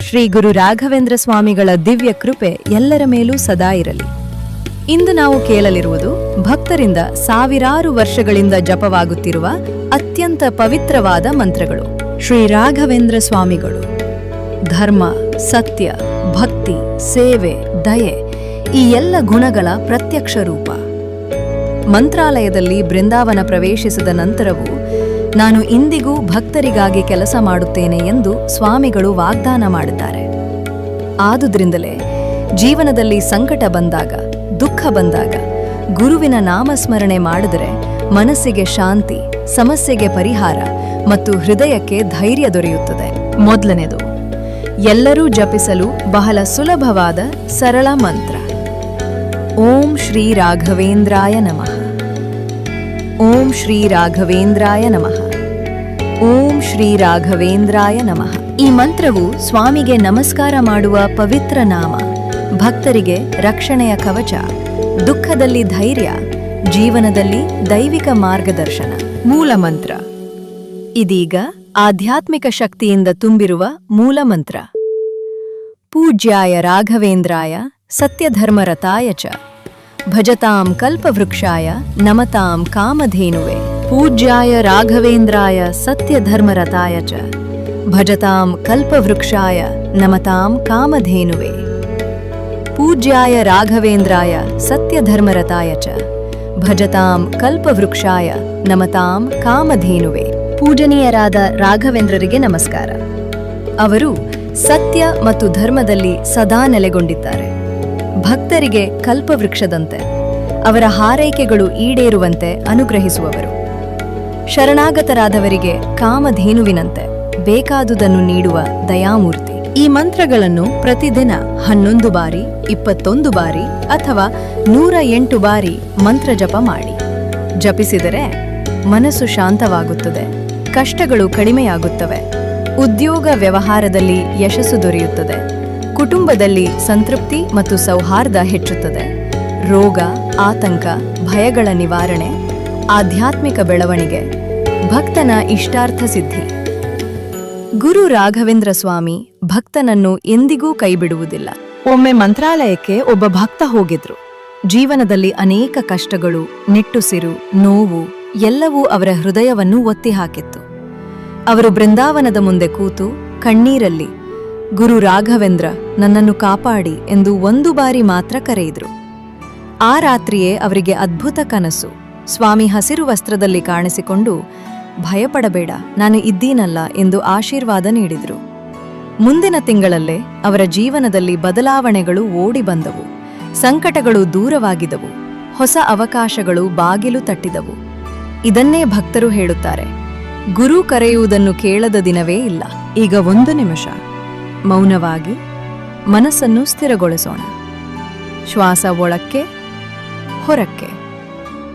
ಶ್ರೀ ಗುರು ರಾಘವೇಂದ್ರ ಸ್ವಾಮಿಗಳ ದಿವ್ಯ ಕೃಪೆ ಎಲ್ಲರ ಮೇಲೂ ಸದಾ ಇರಲಿ. ಇಂದು ನಾವು ಕೇಳಲಿರುವುದು ಭಕ್ತರಿಂದ ಸಾವಿರಾರು ವರ್ಷಗಳಿಂದ ಜಪವಾಗುತ್ತಿರುವ ಅತ್ಯಂತ ಪವಿತ್ರವಾದ ಮಂತ್ರಗಳು. ಶ್ರೀ ರಾಘವೇಂದ್ರ ಸ್ವಾಮಿಗಳು ಧರ್ಮ, ಸತ್ಯ, ಭಕ್ತಿ, ಸೇವೆ, ದಯೆ ಈ ಎಲ್ಲ ಗುಣಗಳ ಪ್ರತ್ಯಕ್ಷ ರೂಪ. ಮಂತ್ರಾಲಯದಲ್ಲಿ ಬೃಂದಾವನ ಪ್ರವೇಶಿಸಿದ ನಂತರವೂ ನಾನು ಇಂದಿಗೂ ಭಕ್ತರಿಗಾಗಿ ಕೆಲಸ ಮಾಡುತ್ತೇನೆ ಎಂದು ಸ್ವಾಮಿಗಳು ವಾಗ್ದಾನ ಮಾಡಿದ್ದಾರೆ. ಆದುದರಿಂದಲೇ ಜೀವನದಲ್ಲಿ ಸಂಕಟ ಬಂದಾಗ, ದುಃಖ ಬಂದಾಗ ಗುರುವಿನ ನಾಮಸ್ಮರಣೆ ಮಾಡಿದರೆ ಮನಸ್ಸಿಗೆ ಶಾಂತಿ, ಸಮಸ್ಯೆಗೆ ಪರಿಹಾರ ಮತ್ತು ಹೃದಯಕ್ಕೆ ಧೈರ್ಯ ದೊರೆಯುತ್ತದೆ. ಮೊದಲನೇದು, ಎಲ್ಲರೂ ಜಪಿಸಲು ಬಹಳ ಸುಲಭವಾದ ಸರಳ ಮಂತ್ರ. ಓಂ ಶ್ರೀ ರಾಘವೇಂದ್ರಾಯ ನಮಃ. ಓಂ ಶ್ರೀ ರಾಘವೇಂದ್ರಾಯ ನಮಃ. ಓಂ ಶ್ರೀ ರಾಘವೇಂದ್ರಾಯ ನಮಃ. ಈ ಮಂತ್ರವು ಸ್ವಾಮಿಗೆ ನಮಸ್ಕಾರ ಮಾಡುವ ಪವಿತ್ರ ನಾಮ, ಭಕ್ತರಿಗೆ ರಕ್ಷಣೆಯ ಕವಚ, ದುಃಖದಲ್ಲಿ ಧೈರ್ಯ, ಜೀವನದಲ್ಲಿ ದೈವಿಕ ಮಾರ್ಗದರ್ಶನ. ಮೂಲ ಮಂತ್ರ. ಇದೀಗ ಆಧ್ಯಾತ್ಮಿಕ ಶಕ್ತಿಯಿಂದ ತುಂಬಿರುವ ಮೂಲ ಮಂತ್ರ. ಪೂಜ್ಯಾಯ ರಾಘವೇಂದ್ರಾಯ ಸತ್ಯಧರ್ಮರತಾಯ ಚ ಭಜತಾಂ ಕಲ್ಪವೃಕ್ಷಾಯ ನಮತಾಂ ಕಾಮಧೇನುವೆ. ಪೂಜ್ಯಾಯ ರಾಘವೇಂದ್ರಾಯ ಸತ್ಯಧರ್ಮರತಾಯ ಚ ಭಜತಾಂ ಕಲ್ಪವೃಕ್ಷಾಯ ನಮತಾಂ ಕಾಮಧೇನುವೆ. ಪೂಜ್ಯಾಯ ರಾಘವೇಂದ್ರಾಯ ಸತ್ಯಧರ್ಮರತಾಯ ಚ ಭಜತಾಂ ಕಲ್ಪವೃಕ್ಷಾಯ ನಮತಾಂ ಕಾಮಧೇನುವೆ. ಪೂಜನೀಯರಾದ ರಾಘವೇಂದ್ರರಿಗೆ ನಮಸ್ಕಾರ. ಅವರು ಸತ್ಯ ಮತ್ತು ಧರ್ಮದಲ್ಲಿ ಸದಾ ನೆಲೆಗೊಂಡಿದ್ದಾರೆ. ಭಕ್ತರಿಗೆ ಕಲ್ಪವೃಕ್ಷದಂತೆ ಅವರ ಹಾರೈಕೆಗಳು ಈಡೇರುವಂತೆ ಅನುಗ್ರಹಿಸುವವರು. ಶರಣಾಗತರಾದವರಿಗೆ ಕಾಮಧೇನುವಿನಂತೆ ಬೇಕಾದುದನ್ನು ನೀಡುವ ದಯಾಮೂರ್ತಿ. ಈ ಮಂತ್ರಗಳನ್ನು ಪ್ರತಿದಿನ 11 ಬಾರಿ, 21 ಬಾರಿ ಅಥವಾ 108 ಬಾರಿ ಮಂತ್ರ ಜಪ ಮಾಡಿ. ಜಪಿಸಿದರೆ ಮನಸ್ಸು ಶಾಂತವಾಗುತ್ತದೆ, ಕಷ್ಟಗಳು ಕಡಿಮೆಯಾಗುತ್ತವೆ, ಉದ್ಯೋಗ ವ್ಯವಹಾರದಲ್ಲಿ ಯಶಸ್ಸು ದೊರೆಯುತ್ತದೆ, ಕುಟುಂಬದಲ್ಲಿ ಸಂತೃಪ್ತಿ ಮತ್ತು ಸೌಹಾರ್ದ ಹೆಚ್ಚುತ್ತದೆ, ರೋಗ, ಆತಂಕ, ಭಯಗಳ ನಿವಾರಣೆ, ಆಧ್ಯಾತ್ಮಿಕ ಬೆಳವಣಿಗೆ, ಭಕ್ತನ ಇಷ್ಟಾರ್ಥ ಸಿದ್ಧಿ. ಗುರು ರಾಘವೇಂದ್ರ ಸ್ವಾಮಿ ಭಕ್ತನನ್ನು ಎಂದಿಗೂ ಕೈಬಿಡುವುದಿಲ್ಲ. ಒಮ್ಮೆ ಮಂತ್ರಾಲಯಕ್ಕೆ ಒಬ್ಬ ಭಕ್ತ ಹೋಗಿದ್ರು. ಜೀವನದಲ್ಲಿ ಅನೇಕ ಕಷ್ಟಗಳು, ನಿಟ್ಟುಸಿರು, ನೋವು ಎಲ್ಲವೂ ಅವರ ಹೃದಯವನ್ನು ಒತ್ತಿ ಹಾಕಿತ್ತು. ಅವರು ಬೃಂದಾವನದ ಮುಂದೆ ಕೂತು ಕಣ್ಣೀರಲ್ಲಿ ಗುರು ರಾಘವೇಂದ್ರ ನನ್ನನ್ನು ಕಾಪಾಡಿ ಎಂದು 1 ಬಾರಿ ಮಾತ್ರ ಕರೆಯಿದ್ರು. ಆ ರಾತ್ರಿಯೇ ಅವರಿಗೆ ಅದ್ಭುತ ಕನಸು. ಸ್ವಾಮಿ ಹಸಿರು ವಸ್ತ್ರದಲ್ಲಿ ಕಾಣಿಸಿಕೊಂಡು ಭಯಪಡಬೇಡ, ನಾನು ಇದ್ದೀನಲ್ಲ ಎಂದು ಆಶೀರ್ವಾದ ನೀಡಿದ್ರು. ಮುಂದಿನ ತಿಂಗಳಲ್ಲೇ ಅವರ ಜೀವನದಲ್ಲಿ ಬದಲಾವಣೆಗಳು ಓಡಿ ಬಂದವು. ಸಂಕಟಗಳು ದೂರವಾಗಿದವು, ಹೊಸ ಅವಕಾಶಗಳು ಬಾಗಿಲು ತಟ್ಟಿದವು. ಇದನ್ನೇ ಭಕ್ತರು ಹೇಳುತ್ತಾರೆ, ಗುರು ಕರೆಯುವುದನ್ನು ಕೇಳದ ದಿನವೇ ಇಲ್ಲ. ಈಗ 1 ನಿಮಿಷ ಮೌನವಾಗಿ ಮನಸ್ಸನ್ನು ಸ್ಥಿರಗೊಳಿಸೋಣ. ಶ್ವಾಸ ಒಳಕ್ಕೆ ಹೊರಕ್ಕೆ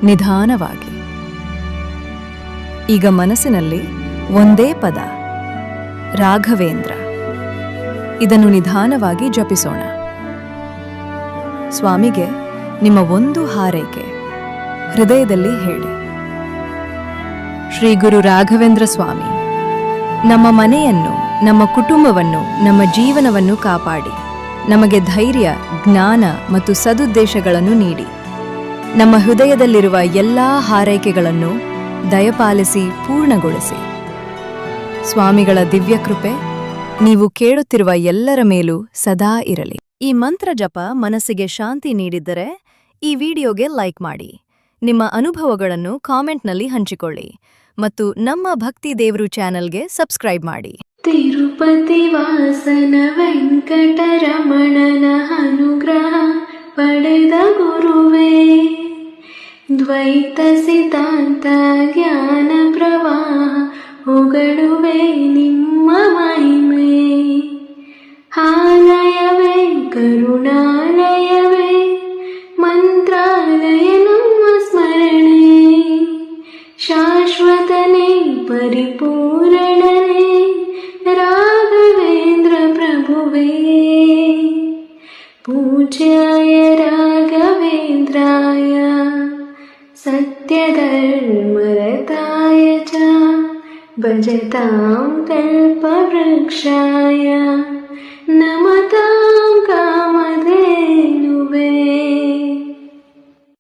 ನಿಧಾನವಾಗಿ. ಈಗ ಮನಸ್ಸಿನಲ್ಲಿ ಒಂದೇ ಪದ, ರಾಘವೇಂದ್ರ. ಇದನ್ನು ನಿಧಾನವಾಗಿ ಜಪಿಸೋಣ. ಸ್ವಾಮಿಗೆ ನಿಮ್ಮ ಒಂದು ಹಾರೈಕೆ ಹೃದಯದಲ್ಲಿ ಹೇಳಿ. ಶ್ರೀ ಗುರು ರಾಘವೇಂದ್ರ ಸ್ವಾಮಿ, ನಮ್ಮ ಮನೆಯನ್ನು, ನಮ್ಮ ಕುಟುಂಬವನ್ನು, ನಮ್ಮ ಜೀವನವನ್ನು ಕಾಪಾಡಿ ನಮಗೆ ಧೈರ್ಯ, ಜ್ಞಾನ ಮತ್ತು ಸದುದ್ದೇಶಗಳನ್ನು ನೀಡಿ. ನಮ್ಮ ಹೃದಯದಲ್ಲಿರುವ ಎಲ್ಲಾ ಹಾರೈಕೆಗಳನ್ನು ದಯಪಾಲಿಸಿ ಪೂರ್ಣಗೊಳಿಸಿ. ಸ್ವಾಮಿಗಳ ದಿವ್ಯ ಕೃಪೆ ನೀವು ಕೇಳುತ್ತಿರುವ ಎಲ್ಲರ ಮೇಲೂ ಸದಾ ಇರಲಿ. ಈ ಮಂತ್ರ ಜಪ ಮನಸ್ಸಿಗೆ ಶಾಂತಿ ನೀಡಿದ್ದರೆ ಈ ವಿಡಿಯೋಗೆ ಲೈಕ್ ಮಾಡಿ. ನಿಮ್ಮ ಅನುಭವಗಳನ್ನು ಕಾಮೆಂಟ್ನಲ್ಲಿ ಹಂಚಿಕೊಳ್ಳಿ ಮತ್ತು ನಮ್ಮ ಭಕ್ತಿ ದೇವರು ಚಾನೆಲ್ಗೆ ಸಬ್ಸ್ಕ್ರೈಬ್ ಮಾಡಿ. ತಿರುಪತಿ ವಾಸನ ವೆಂಕಟರಮಣನ ಅನುಗ್ರಹ ಪಡೆದ ಗುರುವೇ, ದ್ವೈತ ಸಿದ್ಧಾಂತ ಜ್ಞಾನ ಪ್ರವಾಹ ಹೊಗಳುವೆ ನಿಮ್ಮ ಮಹಿಮೆ. ಆಲಯವೇ ಕರುಣಾಲಯವೇ ಮಂತ್ರಾಲಯ ನಮ್ಮ ಸ್ಮರಣೆ, ಶಾಶ್ವತನೇ ಪರಿಪೂರ್ಣನೇ ರಾಘವೇಂದ್ರ ಪ್ರಭುವೇ. ಪೂಜ್ಯಾಯ ರಾಘವೇಂದ್ರಾಯ सत्यधर्मरताय च भजतां कल्पवृक्षाय